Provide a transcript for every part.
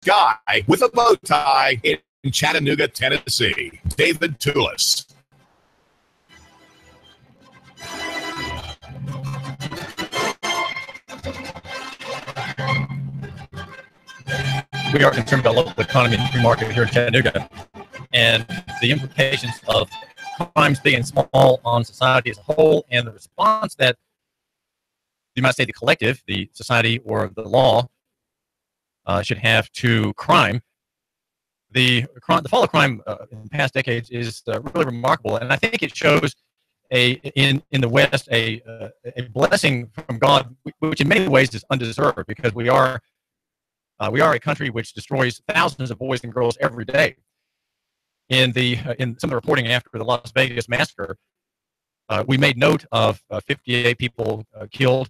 guy with a bow tie in Chattanooga, Tennessee, David Tulis. We are concerned about local economy and free market here in Chattanooga and the implications of crimes big and small on society as a whole, and the response that you might say the collective, the society or the law should have to crime. The fall of crime in past decades is really remarkable, and I think it shows in the West a blessing from God, which in many ways is undeserved, because we are a country which destroys thousands of boys and girls every day. In some of the reporting after the Las Vegas massacre, we made note of 58 people killed,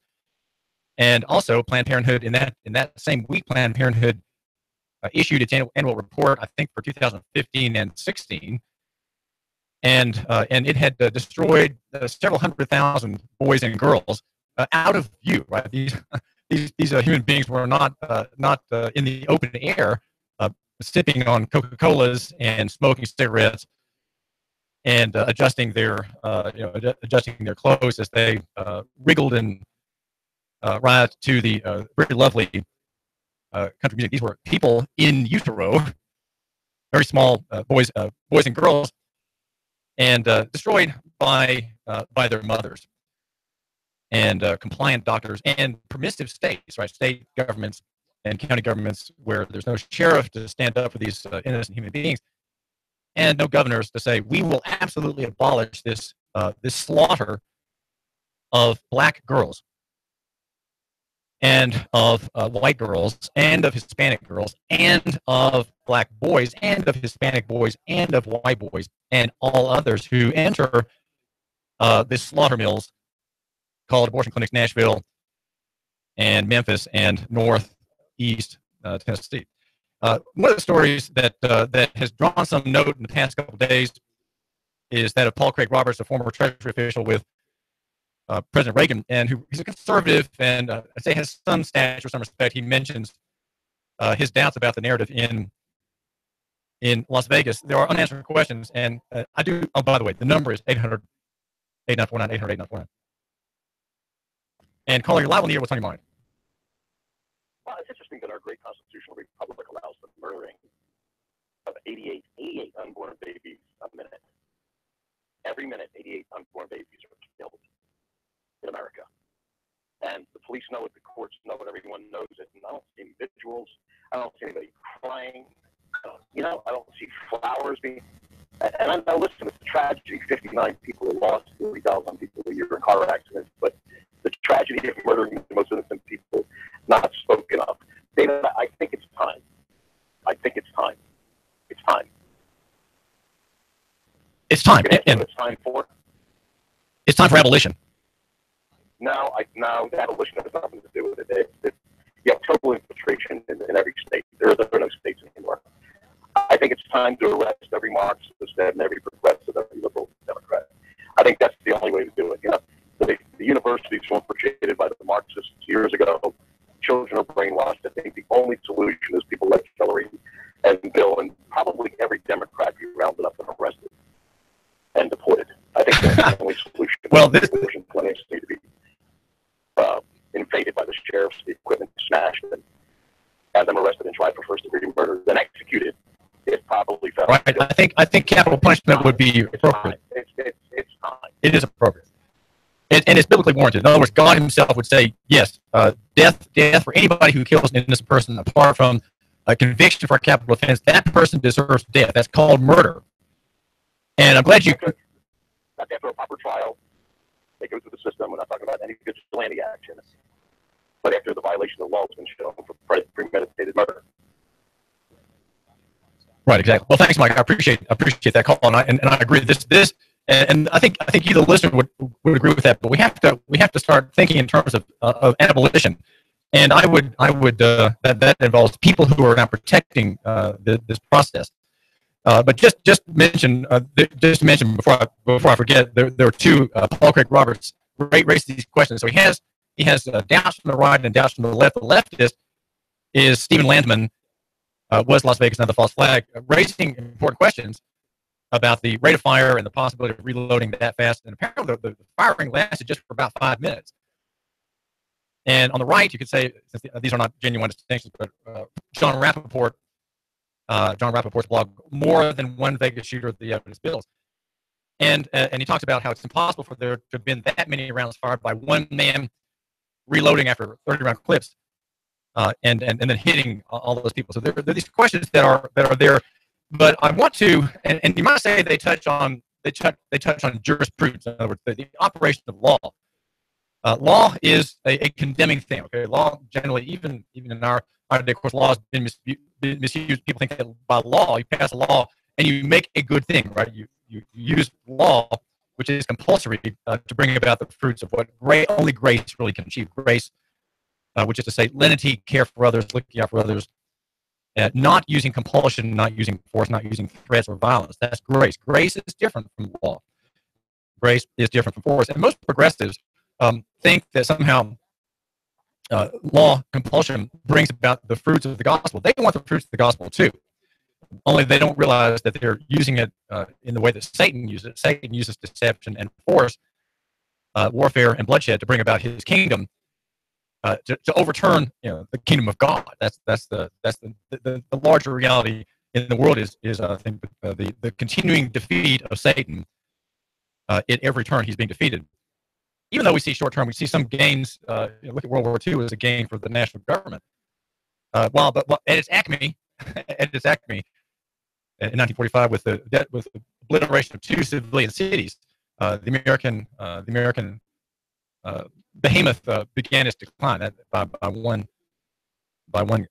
and also Planned Parenthood in that same week, Planned Parenthood issued its annual report, I think, for 2015 and 16, and it had destroyed several 100,000 boys and girls out of view. Right, these human beings were not in the open air, sipping on Coca-Colas and smoking cigarettes and adjusting their clothes as they wriggled and right to the very lovely country music. These were people in utero, very small boys and girls, and destroyed by their mothers and compliant doctors and permissive states, right? State governments and county governments where there's no sheriff to stand up for these innocent human beings, and no governors to say we will absolutely abolish this slaughter of black girls and of white girls and of Hispanic girls and of black boys and of Hispanic boys and of white boys and all others who enter this slaughter mills called abortion clinics, Nashville and Memphis and Northeast Tennessee. One of the stories that has drawn some note in the past couple of days is that of Paul Craig Roberts, a former Treasury official with President Reagan, and he's a conservative, and I'd say has some stature, some respect. He mentions his doubts about the narrative in Las Vegas. There are unanswered questions, and I do. Oh, by the way, the number is 800-8949, 800-8949. And caller, you're live on the air. What's on your mind? Well, it's interesting that our great constitutional republic allows the murdering of 88 unborn babies a minute. Every minute, 88 unborn babies are killed in America. And the police know it, the courts know it, everyone knows it. And I don't see any vigils. I don't see anybody crying. I don't see flowers being... And I listen, it's a tragedy. 59 people are lost, 40,000 people a year in car accidents. But the tragedy of murdering the most innocent people not spoken of. David, I think it's time. I think it's time. It's time. It's time. And it's time for? It's time for abolition. No, abolition has nothing to do with it. You have total infiltration in every state. There are no states anymore. I think it's time to arrest every Marxist and every progressive, every liberal Democrat. I think that's the only way to do it. The universities were created by the Marxists years ago. Children are brainwashed. I think the only solution is people like Hillary and Bill and probably every Democrat be rounded up and arrested and deported. I think that's the only solution. Well, abortion clinics need to be invaded by the sheriffs, the equipment smashed, and have them arrested and tried for first-degree murder, then executed. If probably felt. Right. I think capital punishment would be appropriate. It's time. It is appropriate. And it's biblically warranted. In other words, God himself would say, yes, death for anybody who kills an innocent person apart from a conviction for a capital offense, that person deserves death. That's called murder. And I'm glad you... That's after a proper trial. They go through the system. We're not talking about any vigilante action. But after the violation of the law has been shown for premeditated murder. Right, exactly. Well, thanks, Mike. I appreciate that call, and I agree. This, and I think you, the listener, would agree with that. But we have to start thinking in terms of abolition, and I would that involves people who are now protecting this process. But just mention before I forget, there are two. Paul Craig Roberts raised these questions. So he has doubts from the right and doubts from the left. The leftist is Stephen Landsman, was Las Vegas another false flag, raising important questions about the rate of fire and the possibility of reloading that fast. And apparently the firing lasted just for about 5 minutes. And on the right, you could say, since these are not genuine distinctions, but John Rappaport's blog, More Than One Vegas Shooter, the Evidence Builds. And he talks about how it's impossible for there to have been that many rounds fired by one man reloading after 30-round clips and then hitting all those people. So there are these questions that are there. But I want to, and you might say they touch on jurisprudence. In other words, the operation of law. Law is a condemning thing. Okay, law generally, even in our day, of course, law has been misused. People think that by law, you pass a law and you make a good thing, right? You use law, which is compulsory, to bring about the fruits of what only grace really can achieve. Grace, which is to say, lenity, care for others, looking out for others. Not using compulsion, not using force, not using threats or violence. That's grace. Grace is different from law. Grace is different from force. And most progressives think that somehow law, compulsion brings about the fruits of the gospel. They want the fruits of the gospel too. Only they don't realize that they're using it in the way that Satan uses it. Satan uses deception and force, warfare and bloodshed to bring about his kingdom. To overturn, the kingdom of God. That's the larger reality in the world is I think the continuing defeat of Satan. At every turn, he's being defeated. Even though we see short term, we see some gains. Look at World War II as a gain for the national government. But at its acme, in 1945, with the obliteration of 2 civilian cities, the American behemoth began its decline by one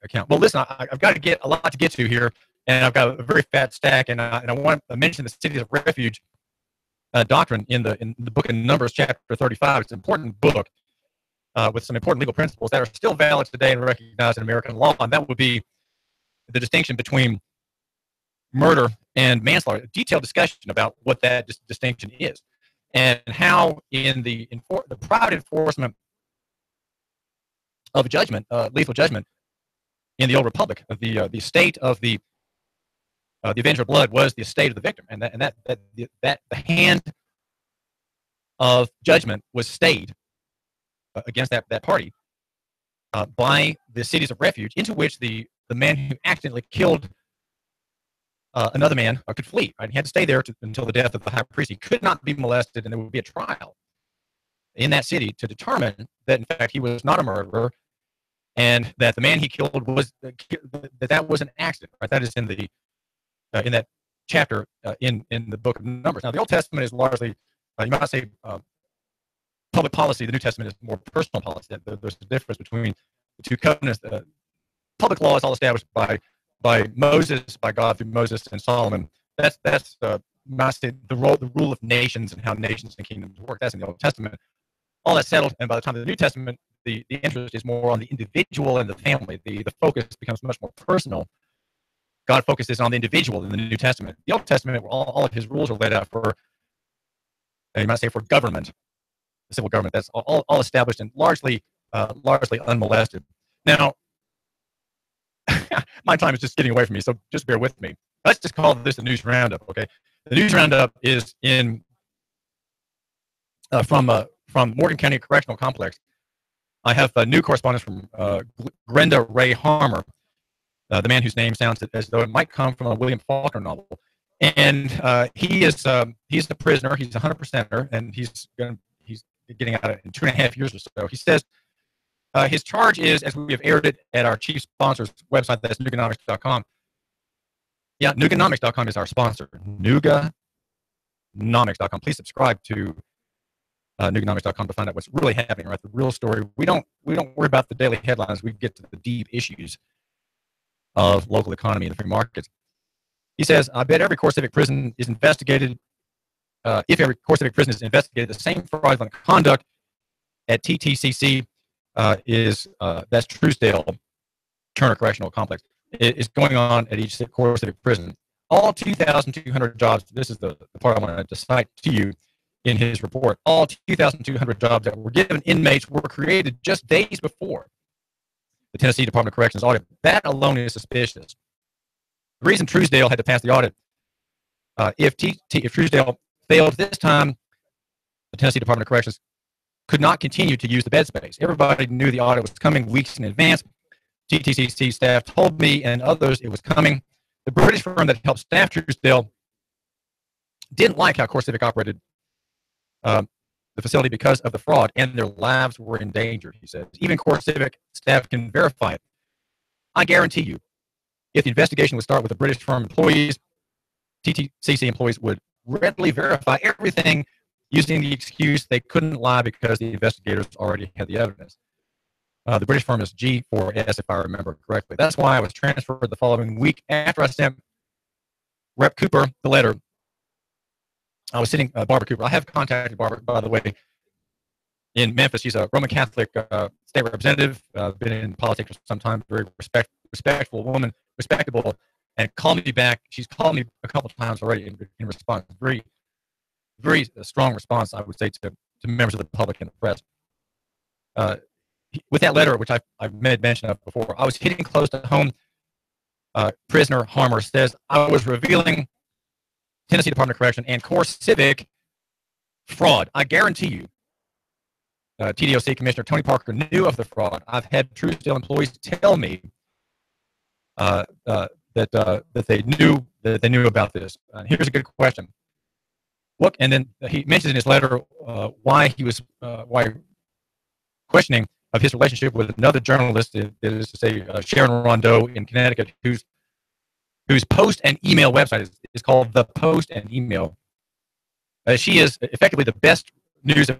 account. Well, listen, I've got to get a lot to get to here, and I've got a very fat stack, and I want to mention the cities of refuge doctrine in the book of Numbers, chapter 35. It's an important book with some important legal principles that are still valid today and recognized in American law, and that would be the distinction between murder and manslaughter. A detailed discussion about what that distinction is, and how in the private enforcement of judgment, lethal judgment, in the old republic, the estate of the avenger of blood was the estate of the victim, and that the hand of judgment was stayed against that party by the cities of refuge, into which the man who accidentally killed another man could flee. Right? He had to stay there until the death of the high priest. He could not be molested, and there would be a trial in that city to determine that, in fact, he was not a murderer, and that the man he killed was that was an accident. Right? That is in that chapter in the book of Numbers. Now, the Old Testament is largely, you might say, public policy. The New Testament is more personal policy. There's a difference between the two covenants. Public law is all established by Moses, by God through Moses and Solomon. That's the rule of nations and how nations and kingdoms work. That's in the Old Testament. All that's settled, and by the time of the New Testament, the interest is more on the individual and the family. The focus becomes much more personal. God focuses on the individual in the New Testament. The Old Testament, where all of his rules are laid out for, you might say, for government, the civil government. That's all established and largely unmolested. Now, my time is just getting away from me, so just bear with me. Let's just call this the news roundup, okay? The news roundup is from Morgan County Correctional Complex. I have new correspondence from Grenda Harmer, the man whose name sounds as though it might come from a William Faulkner novel. And he's a prisoner. He's a 100%er, and he's getting out in 2.5 years or so. He says his charge is, as we have aired it at our chief sponsor's website, that's Nooganomics.com. Yeah, Nooganomics.com is our sponsor. Nooganomics.com. Please subscribe to Nooganomics.com to find out what's really happening, right? The real story. We don't worry about the daily headlines. We get to the deep issues of local economy and the free markets. He says, I bet every core civic prison is investigated. If every core civic prison is investigated, the same fraudulent conduct at TTCC that's Truesdale Turner Correctional Complex is going on at each core civic prison. All 2,200 jobs. This is the part I wanted to cite to you in his report. All 2,200 jobs that were given inmates were created just days before the Tennessee Department of Corrections audit. That alone is suspicious. The reason Truesdale had to pass the audit, if Truesdale failed this time, the Tennessee Department of Corrections could not continue to use the bed space. Everybody knew the audit was coming weeks in advance. TTCC staff told me and others it was coming. The British firm that helped staff Truesdale didn't like how CoreCivic operated the facility because of the fraud, and their lives were in danger, he says. Even CoreCivic staff can verify it. I guarantee you, if the investigation would start with the British firm employees, TTCC employees would readily verify everything using the excuse they couldn't lie because the investigators already had the evidence. The British firm is G4S, if I remember correctly. That's why I was transferred the following week after I sent Rep. Cooper the letter. I was sitting, Barbara Cooper. I have contacted Barbara, by the way, in Memphis. She's a Roman Catholic state representative, been in politics for some time, very respectful woman, respectable, and called me back. She's called me a couple of times already in response. Very, very strong response, I would say, to members of the public and the press. With that letter, which I've made mention of before, I was hitting close to home. Prisoner Harmer says, I was revealing Tennessee Department of Correction and CoreCivic fraud. I guarantee you, TDOC Commissioner Tony Parker knew of the fraud. I've had Truesdale employees tell me that they knew about this. Here's a good question. Look, and then he mentions in his letter why he was questioning of his relationship with another journalist, that is to say, Sharon Rondeau in Connecticut, whose post and email website is called The Post and Email. She is effectively the best news of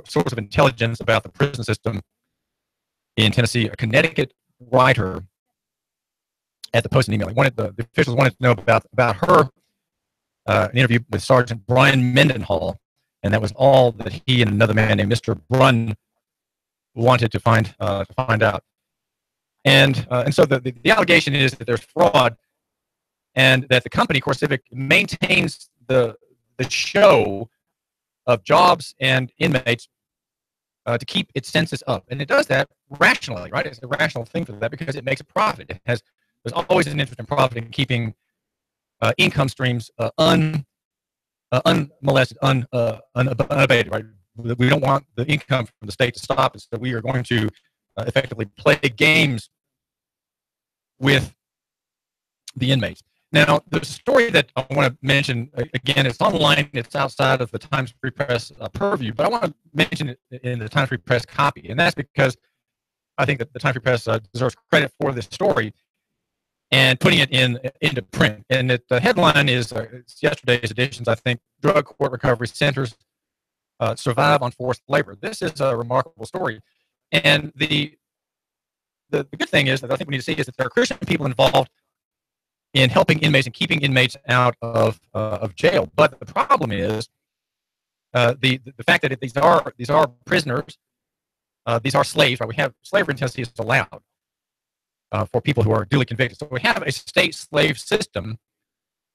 source of intelligence about the prison system in Tennessee. A Connecticut writer at the Post and Email. The officials wanted to know about her. An interview with Sergeant Brian Mendenhall, and that was all that he and another man named Mr. Brunn wanted to find out. And so the allegation is that there's fraud, and that the company CoreCivic maintains the show of jobs and inmates to keep its census up, and it does that rationally, right? It's a rational thing for that because it makes a profit. There's always an interest in profit in keeping income streams unmolested, unabated, right? We don't want the income from the state to stop, so we are going to effectively play games with the inmates. Now, the story that I want to mention, again, it's online, it's outside of the Times Free Press purview, but I want to mention it in the Times Free Press copy, and that's because I think that the Times Free Press deserves credit for this story and putting it into print. And the headline is it's yesterday's editions, I think, Drug Court Recovery Centers Survive on Forced Labor. This is a remarkable story. And the good thing is that I think we need to see is that there are Christian people involved in helping inmates and keeping inmates out of jail. But the problem is the fact that these are prisoners, these are slaves. Right? We have slavery in Tennessee is allowed for people who are duly convicted. So we have a state slave system,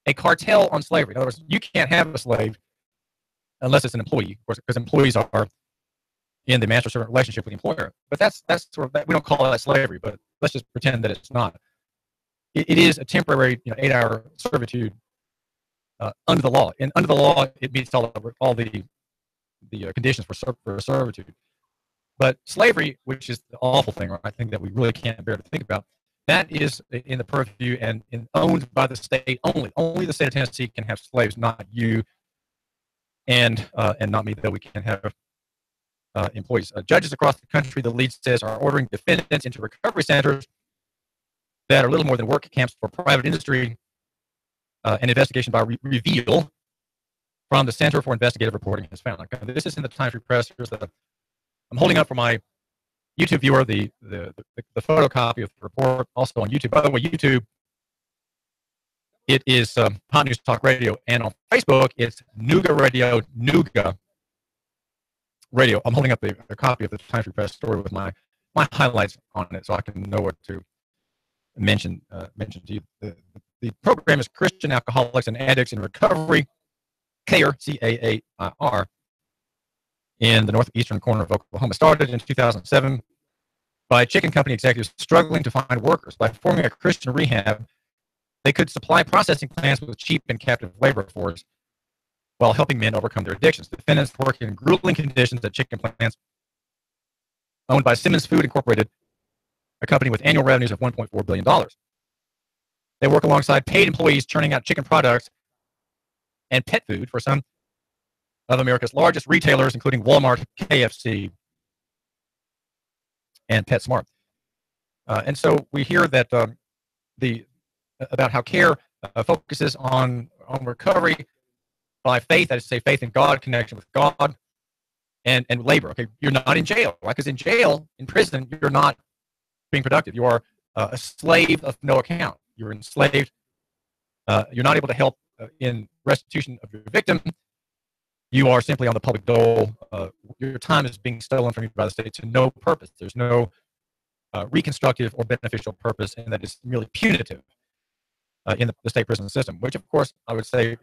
a cartel on slavery. In other words, you can't have a slave unless it's an employee, of course, because employees are in the master-servant relationship with the employer. But that's sort of, we don't call that slavery, but let's just pretend that it's not. It is a temporary, 8-hour servitude under the law, and under the law, it meets all the conditions for servitude. But slavery, which is the awful thing, I think that we really can't bear to think about, that is in the purview and owned by the state only. Only the state of Tennessee can have slaves, not you, and not me, though we can have employees. Judges across the country, the lead says, are ordering defendants into recovery centers that are little more than work camps for private industry. An investigation by Reveal from the Center for Investigative Reporting has found. This is in the Times Free Press. Here's I'm holding up for my YouTube viewer the photocopy of the report, also on YouTube. By the way, YouTube, it is Hot News Talk Radio, and on Facebook, it's Nooga Radio, Nooga Radio. I'm holding up the copy of the Times Free Press story with my highlights on it, so I can know what to mention to you. The program is Christian Alcoholics and Addicts in Recovery, CAIR, C-A-A-I-R, in the northeastern corner of Oklahoma. Started in 2007 by chicken company executives struggling to find workers. By forming a Christian rehab, They could supply processing plants with cheap and captive labor force while helping men overcome their addictions. Defendants work in grueling conditions at chicken plants owned by Simmons Food Incorporated, a company with annual revenues of $1.4 billion. They work alongside paid employees churning out chicken products and pet food for some of America's largest retailers, including Walmart, KFC, and PetSmart. And so we hear that about how CARE focuses on recovery by faith, that is to say, faith in God, connection with God, and labor. Okay, you're not in jail, right? Because in jail, in prison, you're not being productive. You are a slave of no account. You're enslaved. You're not able to help in restitution of your victim. You are simply on the public dole. Your time is being stolen from you by the state to no purpose. There's no reconstructive or beneficial purpose, and that is merely punitive in the state prison system, which, of course, I would say,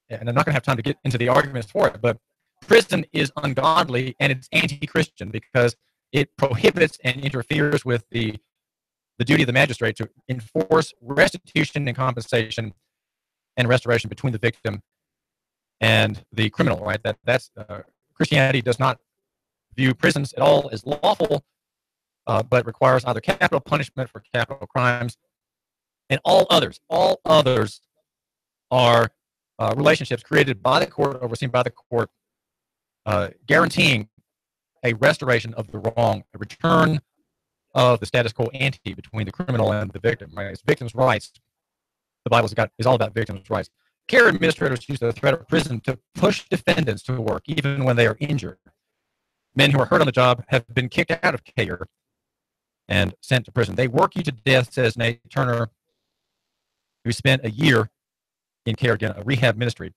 and I'm not going to have time to get into the arguments for it, but prison is ungodly and it's anti-Christian because it prohibits and interferes with the duty of the magistrate to enforce restitution and compensation and restoration between the victim and the criminal, right? That's Christianity does not view prisons at all as lawful, but requires either capital punishment for capital crimes, and all others are relationships created by the court, overseen by the court, guaranteeing a restoration of the wrong, a return of the status quo ante between the criminal and the victim, right? It's victims' rights. The Bible is all about victims' rights. CARE administrators use the threat of prison to push defendants to work, even when they are injured. Men who are hurt on the job have been kicked out of CARE and sent to prison. They work you to death, says Nate Turner, who spent a year in CARE, again, a rehab ministry,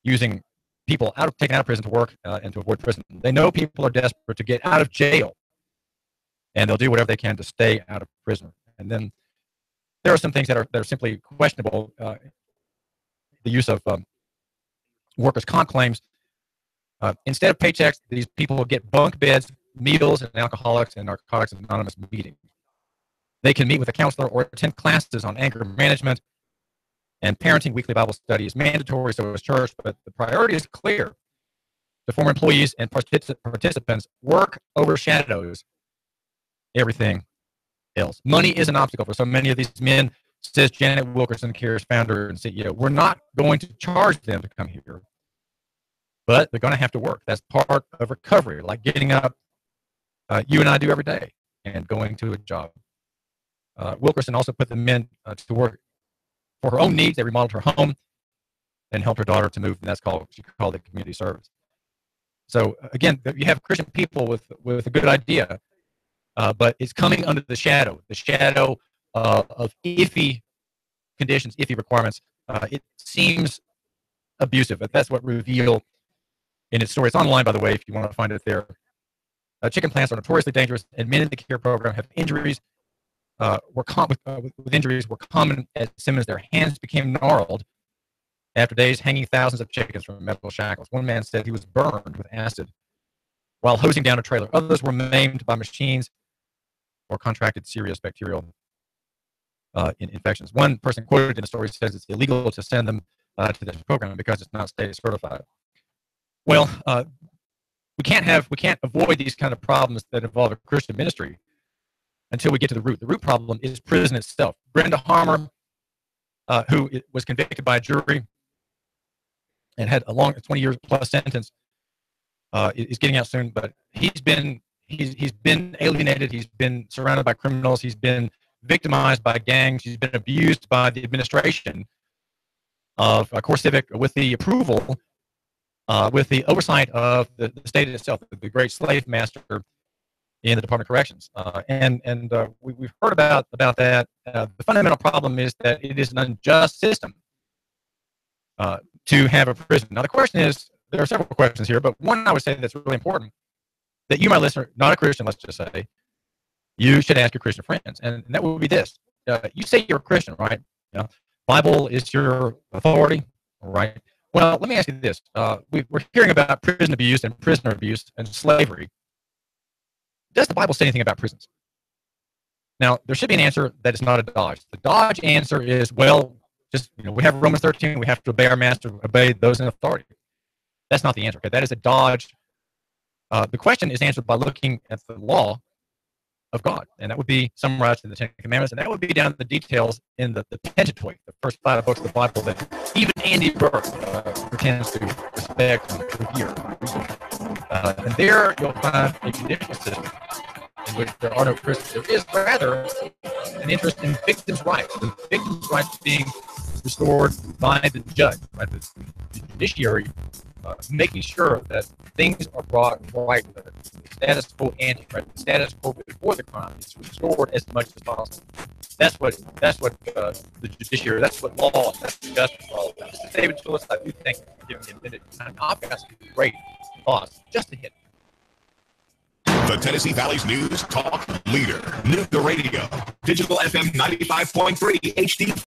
using people taken out of prison to work and to avoid prison. They know people are desperate to get out of jail, and they'll do whatever they can to stay out of prison. And then there are some things that are simply questionable. The use of workers' comp claims. Instead of paychecks, these people get bunk beds, meals, and Alcoholics and Narcotics Anonymous meetings. They can meet with a counselor or attend classes on anger management and parenting. Weekly Bible study is mandatory, so is church, but the priority is clear. The former employees and participants work overshadows everything else. Money is an obstacle for so many of these men, says Janet Wilkerson, CARE's founder and CEO. We're not going to charge them to come here, but they're going to have to work. That's part of recovery, like getting up, you and I do every day, and going to a job. Wilkerson also put the men to work for her own needs. They remodeled her home and helped her daughter to move, and she called it community service. So again, you have Christian people with a good idea, but it's coming under the shadow of iffy conditions, iffy requirements. It seems abusive, but that's what Reveal in its story. It's online, by the way, if you want to find it there. Chicken plants are notoriously dangerous, and men in the CARE program have injuries. With injuries were common at Simmons. Their hands became gnarled after days hanging thousands of chickens from metal shackles. One man said he was burned with acid while hosing down a trailer. Others were maimed by machines or contracted serious bacterial infections. One person quoted in the story says it's illegal to send them to this program because it's not state certified. Well, we can't avoid these kind of problems that involve a Christian ministry until we get to the root. The root problem is prison itself. Grenda Harmer, who was convicted by a jury and had a long 20 years plus sentence, is getting out soon, but he's been alienated. He's been surrounded by criminals. He's been victimized by gangs. He's been abused by the administration of CoreCivic with the approval, with the oversight of the state itself, the great slave master in the Department of Corrections. We've heard about that. The fundamental problem is that it is an unjust system to have a prison. Now, the question is, there are several questions here, but one I would say that's really important, that you, my listener, not a Christian, let's just say, you should ask your Christian friends. And that would be this. You say you're a Christian, right? Bible is your authority, right? Well, let me ask you this. We're hearing about prison abuse and prisoner abuse and slavery. Does the Bible say anything about prisons? Now, there should be an answer that is not a dodge. The dodge answer is, well, just, we have Romans 13, we have to obey our master, obey those in authority. That's not the answer. Okay? That is a dodge. The question is answered by looking at the law of God, and that would be summarized in the Ten Commandments, and that would be down to the details in the Pentateuch, the first 5 books of the Bible that even Andy Burke pretends to respect and revere. And there you'll find a judicial system in which there are no prisoners. There is rather an interest in victims' rights, the victims' rights being restored by the judge, by the judiciary, making sure that things are brought right, the status quo ante, right? The status quo before the crime is restored as much as possible. That's what the judiciary, that's what law, that's justice for all of this. David Tulis, I do thank you for giving me a minute of time. I've got some great thoughts just to hit. The Tennessee Valley's news talk leader, Nooga Radio, digital FM 95.3 HD